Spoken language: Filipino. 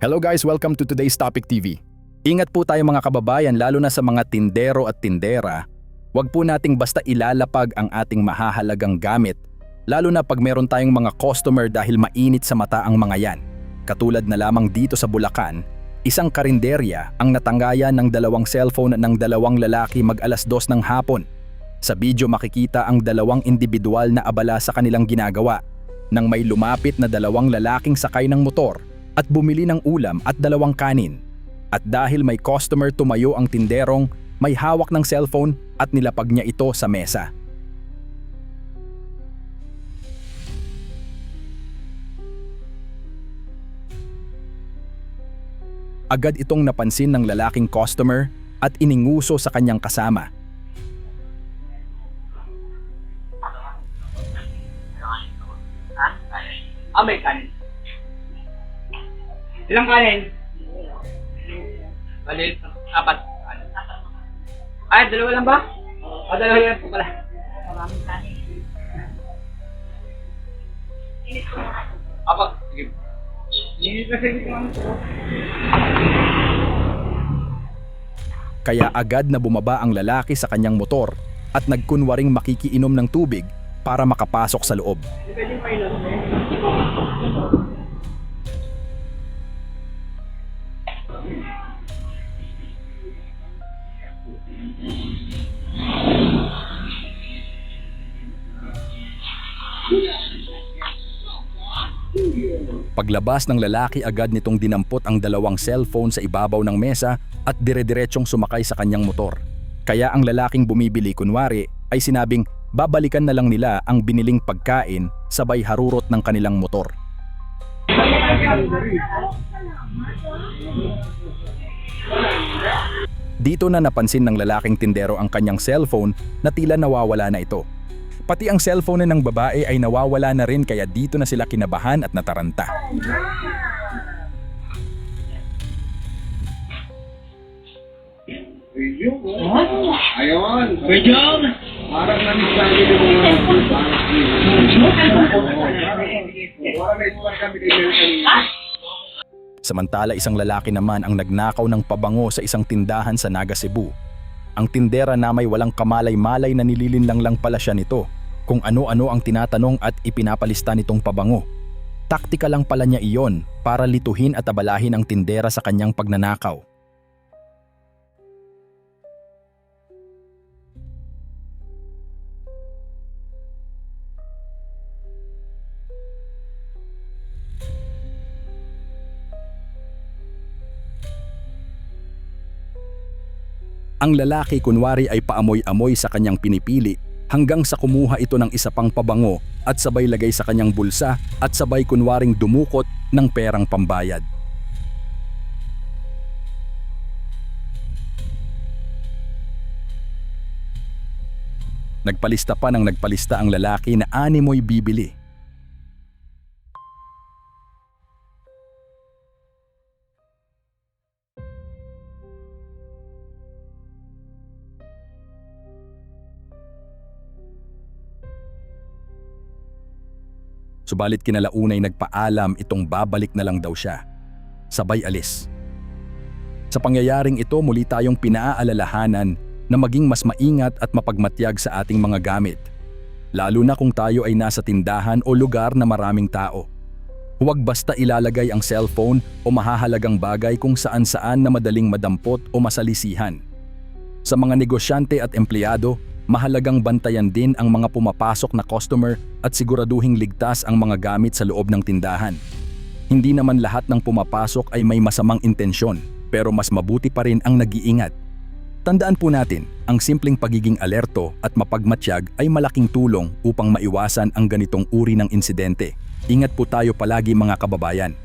Hello guys, welcome to today's Topic TV. Ingat po tayo mga kababayan, lalo na sa mga tindero at tindera. Huwag po nating basta ilalapag ang ating mahahalagang gamit, lalo na pag meron tayong mga customer dahil mainit sa mata ang mga yan. Katulad na lamang dito sa Bulacan, isang karinderya ang natanggayan ng dalawang cellphone ng dalawang lalaki mag-alas 2 ng hapon. Sa video makikita ang dalawang individual na abala sa kanilang ginagawa nang may lumapit na dalawang lalaking sakay ng motor at bumili ng ulam at dalawang kanin. At dahil may customer, tumayo ang tinderong may hawak ng cellphone at nilapag niya ito sa mesa. Agad itong napansin ng lalaking customer at ininguso sa kanyang kasama. May kanin. Ilang kanin? Bali, 4. Ay, dalawa lang ba? Dalawa lang po pala. Maraming kanin. Apa, sige. Init na sige ko. Kaya agad na bumaba ang lalaki sa kanyang motor at nagkunwaring makikiinom ng tubig para makapasok sa loob. Paglabas ng lalaki, agad nitong dinampot ang dalawang cellphone sa ibabaw ng mesa at dire-diretsong sumakay sa kanyang motor. Kaya ang lalaking bumibili kunwari ay sinabing babalikan na lang nila ang biniling pagkain sabay harurot ng kanilang motor. Dito na napansin ng lalaking tindero ang kanyang cellphone na tila nawawala na ito. Pati ang cellphone ng babae ay nawawala na rin, kaya dito na sila kinabahan at nataranta. Ayun! Bejong! Parang nanisabi ng Samantala, isang lalaki naman ang nagnakaw ng pabango sa isang tindahan sa Naga, Cebu. Ang tindera na may walang kamalay-malay na nililinlang lang pala siya nito kung ano-ano ang tinatanong at ipinapalista nitong pabango. Taktika lang pala niya iyon para lituhin at abalahin ang tindera sa kanyang pagnanakaw. Ang lalaki kunwari ay paamoy-amoy sa kanyang pinipili hanggang sa kumuha ito ng isa pang pabango at sabay lagay sa kanyang bulsa at sabay kunwaring dumukot ng perang pambayad. Nagpalista pa ng nagpalista ang lalaki na animoy bibili. Subalit kinalaunay nagpaalam itong babalik na lang daw siya. Sabay alis. Sa pangyayaring ito, muli tayong pinaaalalahanan na maging mas maingat at mapagmatyag sa ating mga gamit. Lalo na kung tayo ay nasa tindahan o lugar na maraming tao. Huwag basta ilalagay ang cellphone o mahahalagang bagay kung saan-saan na madaling madampot o masalisihan. Sa mga negosyante at empleyado, mahalagang bantayan din ang mga pumapasok na customer at siguraduhing ligtas ang mga gamit sa loob ng tindahan. Hindi naman lahat ng pumapasok ay may masamang intensyon, pero mas mabuti pa rin ang nag-iingat. Tandaan po natin, ang simpleng pagiging alerto at mapagmatyag ay malaking tulong upang maiwasan ang ganitong uri ng insidente. Ingat po tayo palagi mga kababayan.